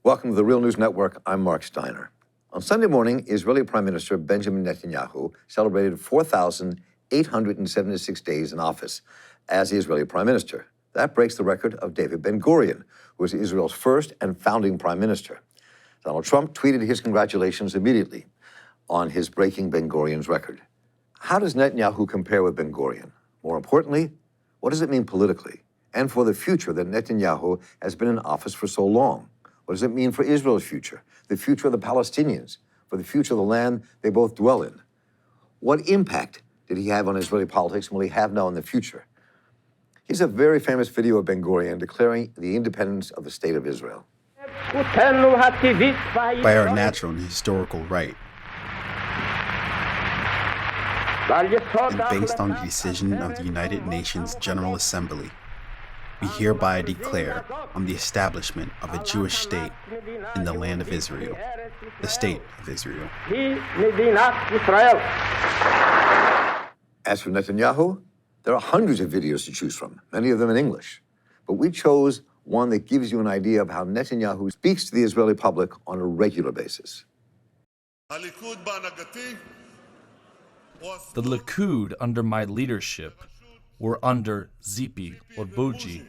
Welcome to the Real News Network. I'm Mark Steiner. On Sunday morning, Israeli Prime Minister Benjamin Netanyahu celebrated 4,876 days in office as the Israeli Prime Minister. That breaks the record of David Ben Gurion, who was Israel's first and founding Prime Minister. Donald Trump tweeted his congratulations immediately on his breaking Ben Gurion's record. How does Netanyahu compare with Ben Gurion? More importantly, what does it mean politically and for the future that Netanyahu has been in office for so long? What does it mean for Israel's future, the future of the Palestinians, for the future of the land they both dwell in? What impact did he have on Israeli politics and will he have now in the future? Here's a very famous video of Ben Gurion declaring the independence of the State of Israel. By our natural and historical right, and based on the decision of the United Nations General Assembly, we hereby declare on the establishment of a Jewish state in the land of Israel, the State of Israel. As for Netanyahu, there are hundreds of videos to choose from, many of them in English. But we chose one that gives you an idea of how Netanyahu speaks to the Israeli public on a regular basis. The Likud under my leadership were under Zipi or Buji.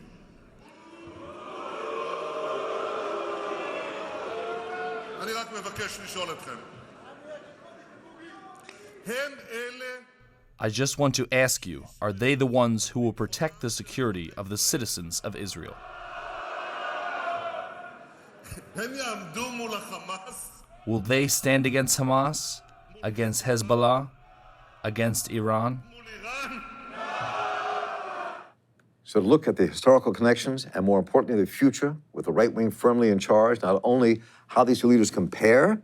I just want to ask you, are they the ones who will protect the security of the citizens of Israel? Will they stand against Hamas, against Hezbollah, against Iran? So to look at the historical connections and more importantly, the future with the right wing firmly in charge, not only how these two leaders compare,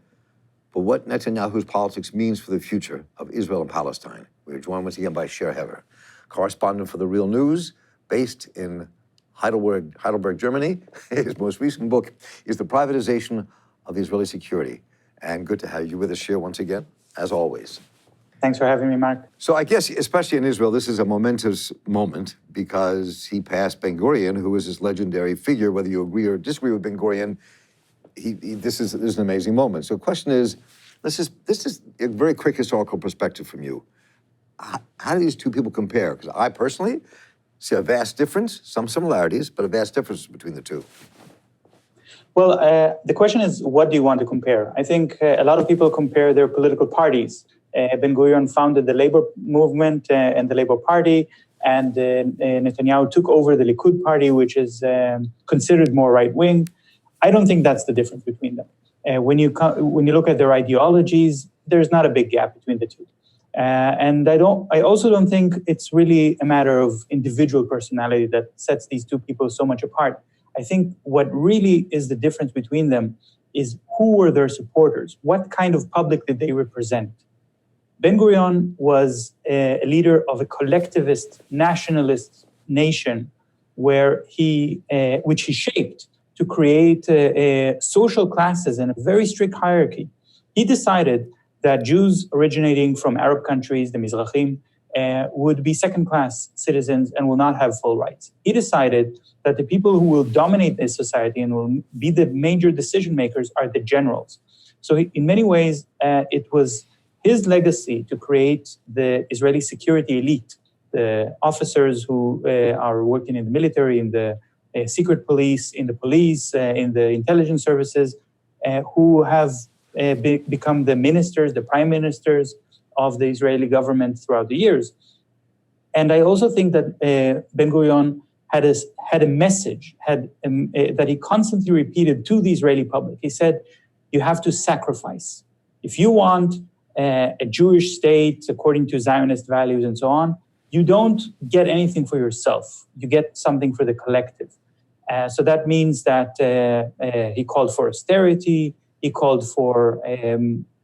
but what Netanyahu's politics means for the future of Israel and Palestine. We are joined once again by Shir Hever, correspondent for The Real News, based in Heidelberg, Germany. His most recent book is The Privatization of the Israeli Security. And good to have you with us, Shir, once again, as always. Thanks for having me, Mark. So I guess, especially in Israel, this is a momentous moment because he passed Ben Gurion, who is this legendary figure. Whether you agree or disagree with Ben Gurion, this is an amazing moment. So the question is, this is a very quick historical perspective from you. How do these two people compare? Because I personally see a vast difference, some similarities, but a vast difference between the two. Well, the question is, what do you want to compare? I think a lot of people compare their political parties. Ben Gurion founded the labor movement and the Labour Party, and Netanyahu took over the Likud party, which is considered more right-wing. I don't think that's the difference between them. When you look at their ideologies, there's not a big gap between the two. And I also don't think it's really a matter of individual personality that sets these two people so much apart. I think what really is the difference between them is who were their supporters? What kind of public did they represent? Ben Gurion was a leader of a collectivist, nationalist nation which he shaped to create social classes and a very strict hierarchy. He decided that Jews originating from Arab countries, the Mizrahim, would be second-class citizens and will not have full rights. He decided that the people who will dominate this society and will be the major decision makers are the generals. So in many ways, it was his legacy to create the Israeli security elite, the officers who are working in the military, in the secret police, in the intelligence services, who have become the ministers, the prime ministers of the Israeli government throughout the years. And I also think that Ben Gurion had a message that he constantly repeated to the Israeli public. He said, you have to sacrifice. If you want a Jewish state according to Zionist values and so on, you don't get anything for yourself. You get something for the collective. So that means that he called for austerity. He called for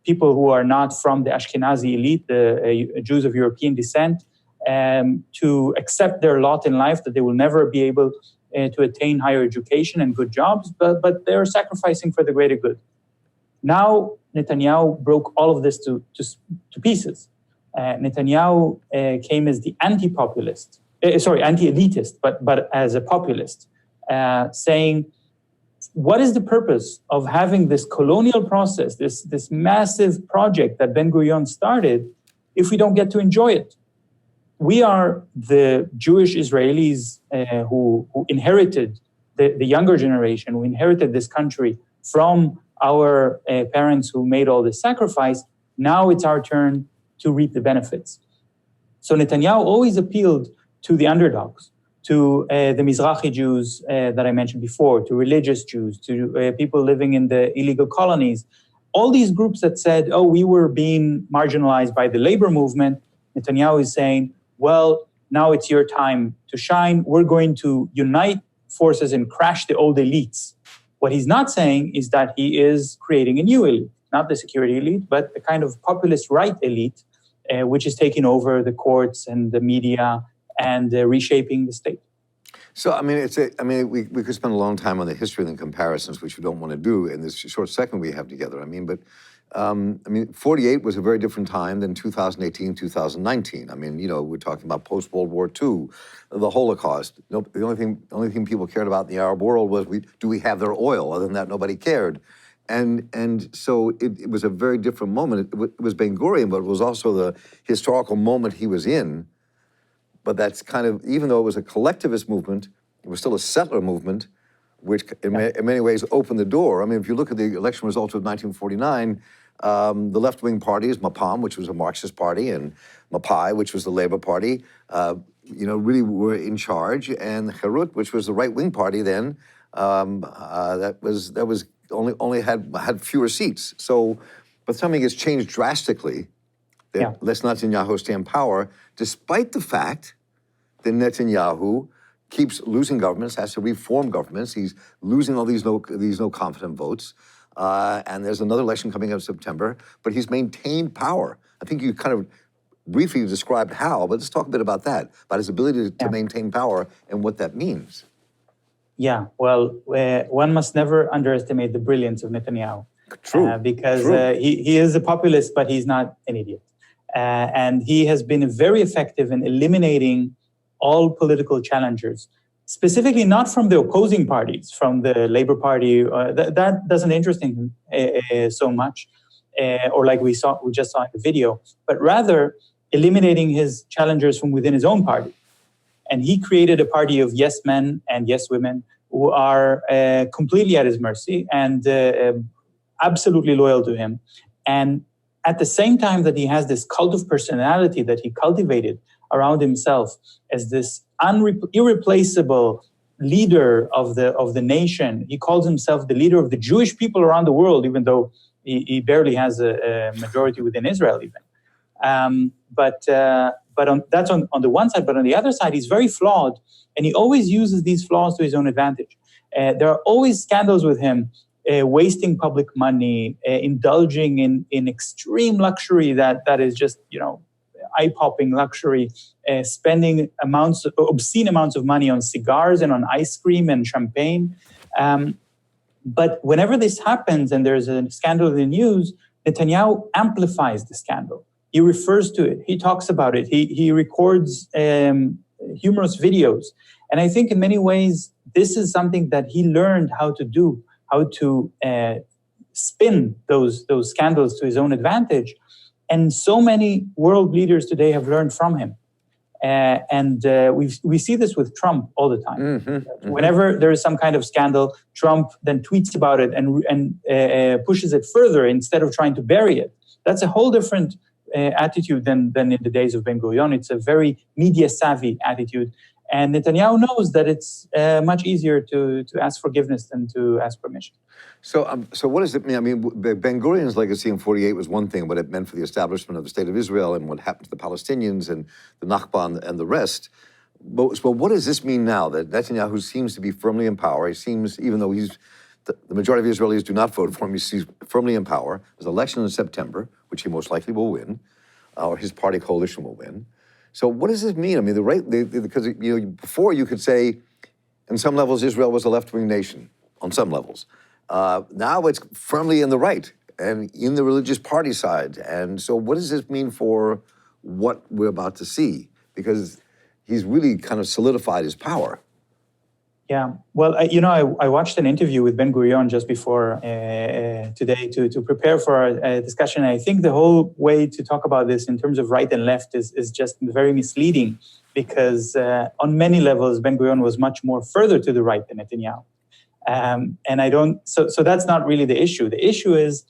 people who are not from the Ashkenazi elite, the Jews of European descent, to accept their lot in life, that they will never be able to attain higher education and good jobs, but they're sacrificing for the greater good. Now, Netanyahu broke all of this to pieces. Netanyahu came as the anti-elitist, but as a populist, saying what is the purpose of having this colonial process, this massive project that Ben Gurion started, if we don't get to enjoy it? We are the Jewish Israelis who inherited the younger generation, who inherited this country from our parents who made all this sacrifice. Now it's our turn to reap the benefits. So Netanyahu always appealed to the underdogs, to the Mizrahi Jews that I mentioned before, to religious Jews, to people living in the illegal colonies. All these groups that said, oh, we were being marginalized by the labor movement, Netanyahu is saying, well, now it's your time to shine. We're going to unite forces and crash the old elites. What he's not saying is that he is creating a new elite, not the security elite, but a kind of populist right elite, which is taking over the courts and the media and reshaping the state. So, I mean, we could spend a long time on the history and the comparisons, which we don't want to do in this short second we have together. 48 was a very different time than 2018, 2019. I mean, we're talking about post-World War II, the Holocaust. The only thing people cared about in the Arab world was, do we have their oil? Other than that, nobody cared. And so it was a very different moment. It was Ben Gurion, but it was also the historical moment he was in. But that's kind of, even though it was a collectivist movement, it was still a settler movement, which in many ways opened the door. I mean, if you look at the election results of 1949, the left-wing parties, Mapam, which was a Marxist party, and Mapai, which was the Labour Party, really were in charge, and Herut, which was the right-wing party then, that was only had fewer seats. So, but something has changed drastically. That lets Netanyahu stay in power, despite the fact that Netanyahu keeps losing governments, has to reform governments. He's losing all these no confident votes. And there's another election coming up in September, but he's maintained power. I think you kind of briefly described how, but let's talk a bit about that, about his ability to maintain power and what that means. Yeah, well, one must never underestimate the brilliance of Netanyahu. True. Because he is a populist, but he's not an idiot. And he has been very effective in eliminating all political challengers, specifically not from the opposing parties, from the Labour Party. That doesn't interest him so much, or like we just saw in the video, but rather eliminating his challengers from within his own party. And he created a party of yes men and yes women who are completely at his mercy and absolutely loyal to him. And at the same time that he has this cult of personality that he cultivated around himself as this irreplaceable leader of the nation, he calls himself the leader of the Jewish people around the world, even though he barely has a majority within Israel even. That's on the one side, but on the other side, he's very flawed, and he always uses these flaws to his own advantage. There are always scandals with him, wasting public money, indulging in extreme luxury that is just, eye-popping luxury, spending obscene amounts of money on cigars and on ice cream and champagne. But whenever this happens and there's a scandal in the news, Netanyahu amplifies the scandal. He refers to it. He talks about it. He records humorous videos. And I think in many ways, this is something that he learned how to do, how to spin those scandals to his own advantage. And so many world leaders today have learned from him. We see this with Trump all the time. Mm-hmm. Whenever there is some kind of scandal, Trump then tweets about it and pushes it further instead of trying to bury it. That's a whole different attitude than in the days of Ben Gurion. It's a very media-savvy attitude. And Netanyahu knows that it's much easier to ask forgiveness than to ask permission. So what does it mean? I mean, Ben Gurion's legacy in 48 was one thing, what it meant for the establishment of the State of Israel and what happened to the Palestinians and the Nakba and the rest. But what does this mean now that Netanyahu seems to be firmly in power? He seems, even though the majority of Israelis do not vote for him, he's firmly in power. There's an election in September, which he most likely will win, or his party coalition will win. So what does this mean? I mean, because before you could say, in some levels, Israel was a left-wing nation, on some levels. Now it's firmly in the right and in the religious party side. And so what does this mean for what we're about to see? Because he's really kind of solidified his power. Yeah, well, I watched an interview with Ben Gurion just before today to prepare for our discussion. I think the whole way to talk about this in terms of right and left is just very misleading, because on many levels, Ben Gurion was much more further to the right than Netanyahu. So that's not really the issue. The issue is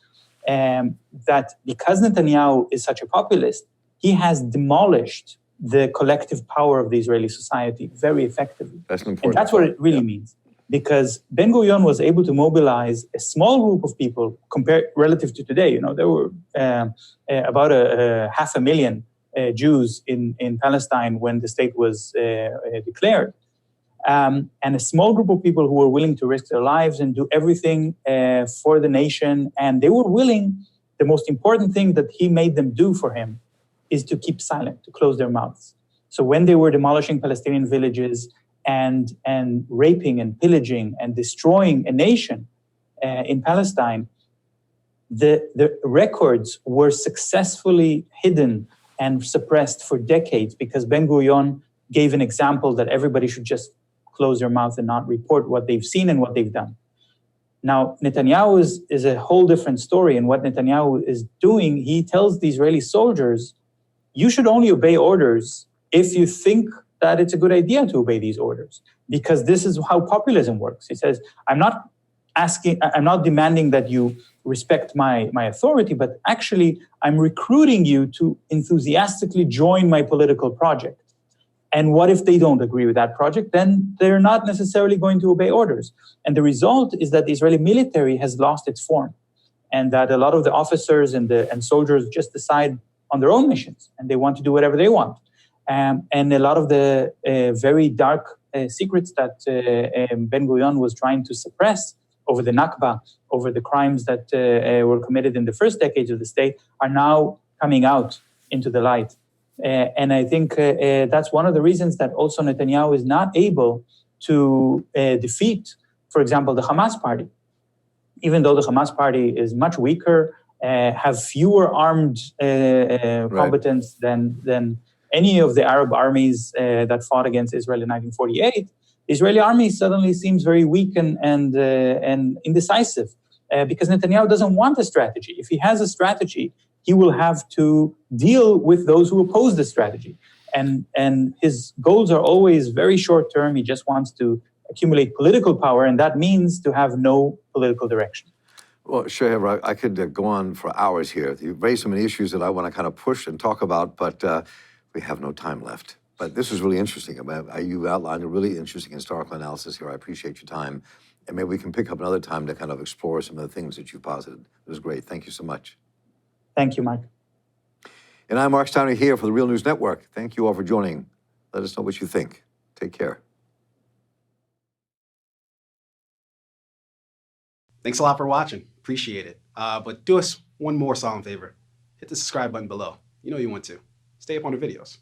that because Netanyahu is such a populist, he has demolished the collective power of the Israeli society very effectively. That's an important and that's what it really means. Because Ben Gurion was able to mobilize a small group of people compared relative to today. There were about 500,000 Jews in Palestine when the state was declared. And a small group of people who were willing to risk their lives and do everything for the nation. And they were willing, the most important thing that he made them do for him is to keep silent, to close their mouths. So when they were demolishing Palestinian villages and raping and pillaging and destroying a nation in Palestine, the records were successfully hidden and suppressed for decades, because Ben Gurion gave an example that everybody should just close their mouth and not report what they've seen and what they've done. Now, Netanyahu is a whole different story. And what Netanyahu is doing, he tells the Israeli soldiers, you should only obey orders if you think that it's a good idea to obey these orders, because this is how populism works. He says, I'm not demanding that you respect my authority, but actually I'm recruiting you to enthusiastically join my political project. And what if they don't agree with that project? Then they're not necessarily going to obey orders. And the result is that the Israeli military has lost its form, and that a lot of the officers and soldiers just decide on their own missions, and they want to do whatever they want. And a lot of the very dark secrets that Ben Gurion was trying to suppress over the Nakba, over the crimes that were committed in the first decades of the state, are now coming out into the light. And I think that's one of the reasons that also Netanyahu is not able to defeat, for example, the Hamas party. Even though the Hamas party is much weaker, have fewer armed combatants than any of the Arab armies that fought against Israel in 1948, the Israeli army suddenly seems very weak and indecisive because Netanyahu doesn't want a strategy. If he has a strategy, he will have to deal with those who oppose the strategy. And his goals are always very short term. He just wants to accumulate political power, and that means to have no political direction. Well, Shir Hever, I could go on for hours here. You've raised so many issues that I want to kind of push and talk about, but we have no time left. But this was really interesting. You outlined a really interesting historical analysis here. I appreciate your time. And maybe we can pick up another time to kind of explore some of the things that you posited. It was great. Thank you so much. Thank you, Mike. And I'm Mark Steiner here for the Real News Network. Thank you all for joining. Let us know what you think. Take care. Thanks a lot for watching. Appreciate it. But do us one more solemn favor. Hit the subscribe button below. You know you want to. Stay up on the videos.